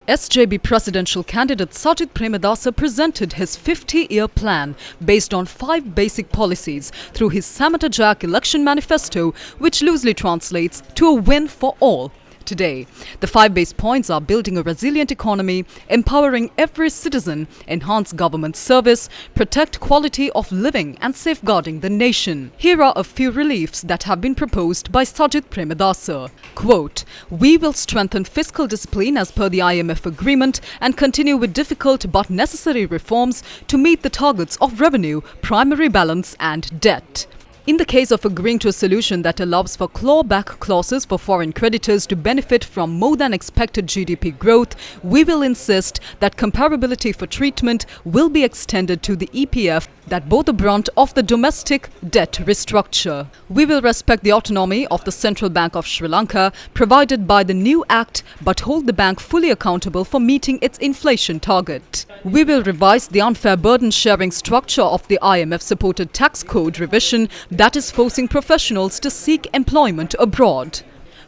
SJB presidential candidate Sajith presented his 50-year plan based on 5 basic policies through his Samata Jack election manifesto, which loosely translates to a win for all. Today, the 5 base points are building a resilient economy, empowering every citizen, enhance government service, protect quality of living and safeguarding the nation. Here are a few reliefs that have been proposed by Sajith Premadasa. Quote, "We will strengthen fiscal discipline as per the IMF agreement and continue with difficult but necessary reforms to meet the targets of revenue, primary balance and debt. In the case of agreeing to a solution that allows for clawback clauses for foreign creditors to benefit from more than expected GDP growth, we will insist that comparability for treatment will be extended to the EPF that bore the brunt of the domestic debt restructure. We will respect the autonomy of the Central Bank of Sri Lanka provided by the new act but hold the bank fully accountable for meeting its inflation target. We will revise the unfair burden sharing structure of the IMF-supported tax code revision that is forcing professionals to seek employment abroad.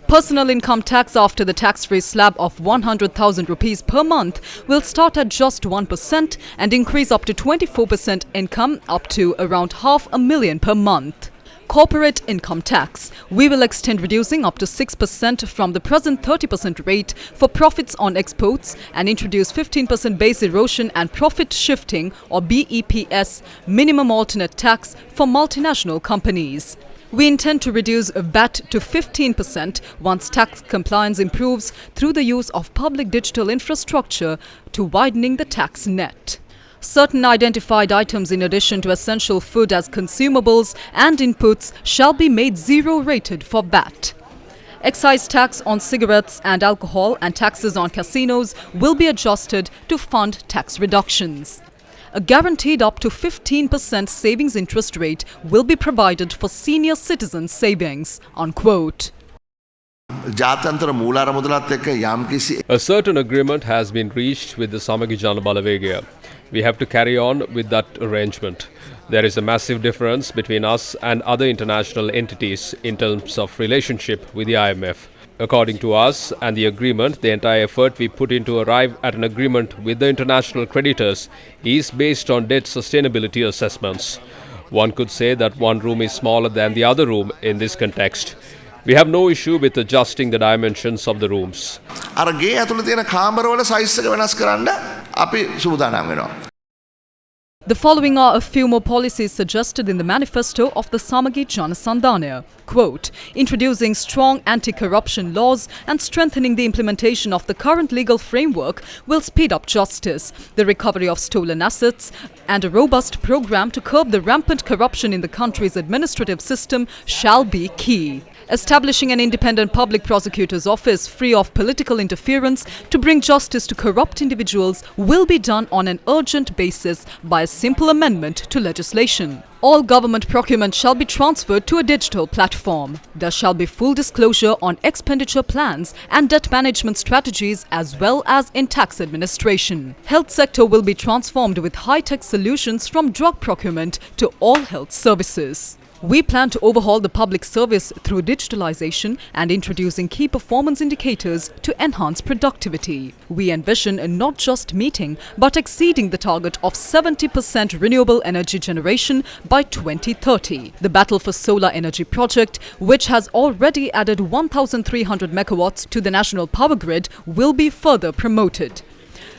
Personal income tax after the tax-free slab of 100,000 rupees per month will start at just 1% and increase up to 24% income up to around $500,000 per month. Corporate income tax. We will extend reducing up to 6% from the present 30% rate for profits on exports and introduce 15% base erosion and profit shifting or BEPS minimum alternate tax for multinational companies. We intend to reduce VAT to 15% once tax compliance improves through the use of public digital infrastructure to widening the tax net. Certain identified items in addition to essential food as consumables and inputs shall be made zero rated for VAT. Excise tax on cigarettes and alcohol and taxes on casinos will be adjusted to fund tax reductions. A guaranteed up to 15% savings interest rate will be provided for senior citizen savings." Unquote. A certain agreement has been reached with the Samagi Jana Balawegaya. We have to carry on with that arrangement. There is a massive difference between us and other international entities in terms of relationship with the IMF. According to us and the agreement, the entire effort we put in to arrive at an agreement with the international creditors is based on debt sustainability assessments. One could say that one room is smaller than the other room in this context. We have no issue with adjusting the dimensions of the rooms. The following are a few more policies suggested in the manifesto of the Samagi Jana Sandhanaya. Quote, "Introducing strong anti-corruption laws and strengthening the implementation of the current legal framework will speed up justice, the recovery of stolen assets, and a robust program to curb the rampant corruption in the country's administrative system shall be key. Establishing an independent public prosecutor's office free of political interference to bring justice to corrupt individuals will be done on an urgent basis by a simple amendment to legislation. All government procurement shall be transferred to a digital platform. There shall be full disclosure on expenditure plans and debt management strategies as well as in tax administration. Health sector will be transformed with high-tech solutions from drug procurement to all health services. We plan to overhaul the public service through digitalization and introducing key performance indicators to enhance productivity. We envision not just meeting but exceeding the target of 70% renewable energy generation by 2030. The Battle for Solar Energy project, which has already added 1,300 megawatts to the national power grid, will be further promoted.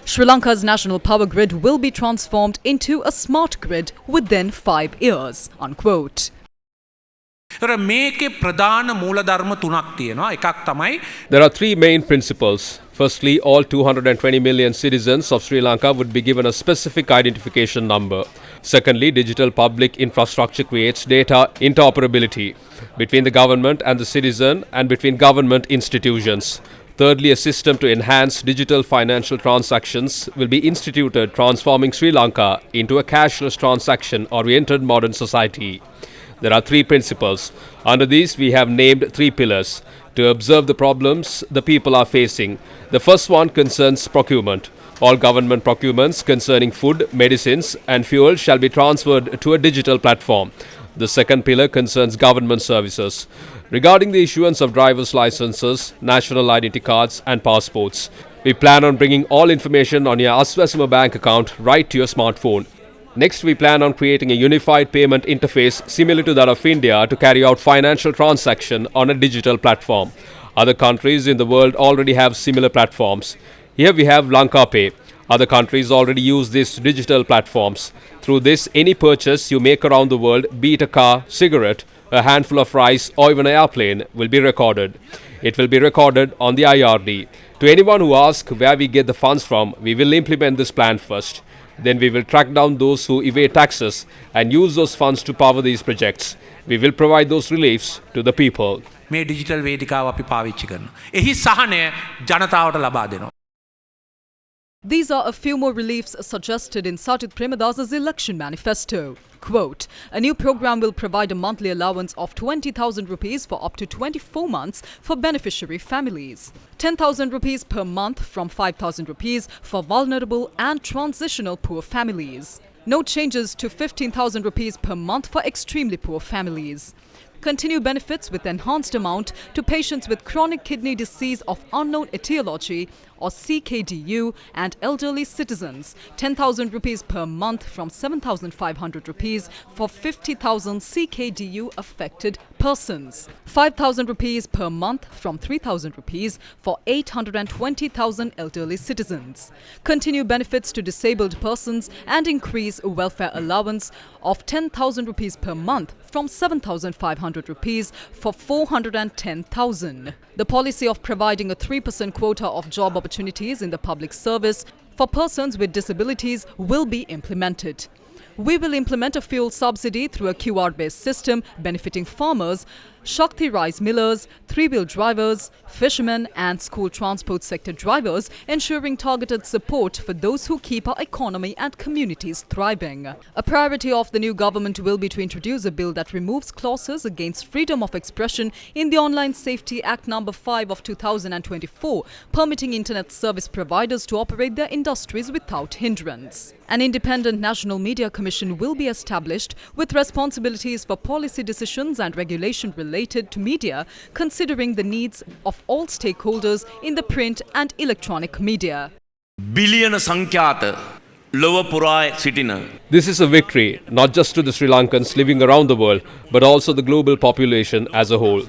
Sri Lanka's national power grid will be transformed into a smart grid within 5 years." Unquote. There are 3 main principles. Firstly, all 220 million citizens of Sri Lanka would be given a specific identification number. Secondly, digital public infrastructure creates data interoperability between the government and the citizen and between government institutions. Thirdly, a system to enhance digital financial transactions will be instituted, transforming Sri Lanka into a cashless transaction-oriented modern society. There are 3 principles. Under these, we have named 3 pillars to observe the problems the people are facing. The first one concerns procurement. All government procurements concerning food, medicines and fuel shall be transferred to a digital platform. The second pillar concerns government services. Regarding the issuance of driver's licenses, national identity cards and passports, We plan on bringing all information on your Aswasima bank account right to your smartphone. Next, we plan on creating a unified payment interface similar to that of India to carry out financial transaction on a digital platform. Other countries in the world already have similar platforms. Here we have Lanka Pay. Other countries already use these digital platforms. Through this, any purchase you make around the world, be it a car, cigarette, a handful of rice or even an airplane, will be recorded. It will be recorded on the IRD. To anyone who asks where we get the funds from, we will implement this plan first. Then we will track down those who evade taxes and use those funds to power these projects. We will provide those reliefs to the people. මේ digital වේදිකාව අපි පාවිච්චි කරනවා. එහි සහනය ජනතාවට ලබා දෙනවා. These are a few more reliefs suggested in Sajith Premadasa's election manifesto. Quote, a new program will provide a monthly allowance of 20,000 rupees for up to 24 months for beneficiary families. 10,000 rupees per month from 5,000 rupees for vulnerable and transitional poor families. No changes to 15,000 rupees per month for extremely poor families. Continue benefits with enhanced amount to patients with chronic kidney disease of unknown etiology or CKDU and elderly citizens. 10,000 rupees per month from 7,500 rupees for 50,000 CKDU affected persons. 5,000 rupees per month from 3,000 rupees for 820,000 elderly citizens. Continue benefits to disabled persons and increase welfare allowance of 10,000 rupees per month from 7,500 rupees for 410,000. The policy of providing a 3% quota of job opportunities in the public service for persons with disabilities will be implemented. We will implement a fuel subsidy through a QR-based system benefiting farmers, Shakti rice millers, three-wheel drivers, fishermen and school transport sector drivers, ensuring targeted support for those who keep our economy and communities thriving. A priority of the new government will be to introduce a bill that removes clauses against freedom of expression in the Online Safety Act No. 5 of 2024, permitting internet service providers to operate their industries without hindrance. An independent National Media Commission will be established with responsibilities for policy decisions and regulation related to media, considering the needs of all stakeholders in the print and electronic media. Billion සංඛ්‍යාත ලොව පුරා සිටින. This is a victory not just to the Sri Lankans living around the world, but also the global population as a whole.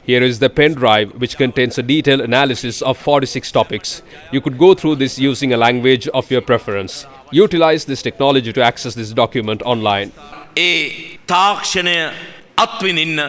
Here is the pen drive which contains a detailed analysis of 46 topics. You could go through this using a language of your preference. Utilize this technology to access this document online. ඒ තාක්ෂණය අත්විඳින්න